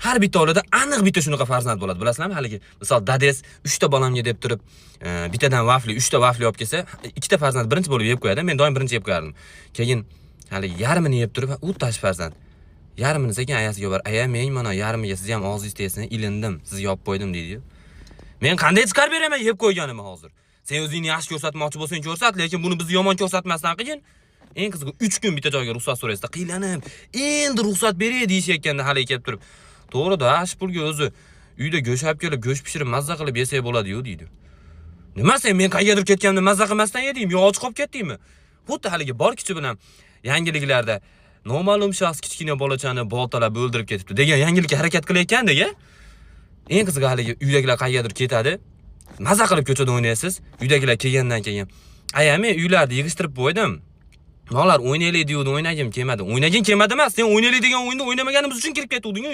har bitta oilada aniq bitta shunaqa farzand bo'ladi, bilasizlarmi? Haligi misol dades 3 ta bolamga deb turib, bittadan vafli, 3 ta vafli olib kelsa, 2 ta farzand birinchi bo'lib yeb qo'yadi. Men doim birinchi yeb qo'yardim. Keyin hali yarmini yeb turib, u tash farzand. Yarmini sekin ayasiga bar, "Aya, men mana yarmiga siz ham og'zingiz tegsin, ilindim, sizga olib qo'ydim" deydi. Men qanday chiqarib beraman yeb qo'yganimni hozir? Sen o'zingni yaxshi ko'rsatmoqchi bo'lsang ko'rsat, lekin buni bizni yomon ko'rsatmasdan qilgin. Eng qizig'i 3 kun bitta joyga ruxsat so'raysizda, qiylanib, endi ruxsat beray deyishayotganda hali kelib turib, "To'g'ri-da, ash pulga o'zi uyda go'sht olib kelib, go'sht pishirib mazza qilib yesak bo'ladi-yu" deydi. Nima sen men qayerdir ketganimda mazza qilmasdan yedingmi yo och qolib ketdingmi? Xuddi haligi bor kichi bilan yangiliklarda noma'lum shaxs kichkina bolachani boltalab o'ldirib ketibdi degan yangilikka harakat qilayotgandek-a? Eng qizig'i haligi uydagilar qayerdir ketadi, mazza qilib ko'chada o'ynaysiz. Uydagilar kelgandan keyin, "Aya, men uylarni yig'ishtirib qo'ydim. Nolar o'ynaylik deydi, o'ynagim kelmadi." O'ynaging kelmadi emas, sen o'ynaylik degan o'yinni o'ynamaganimiz uchun kirib ketding-ku.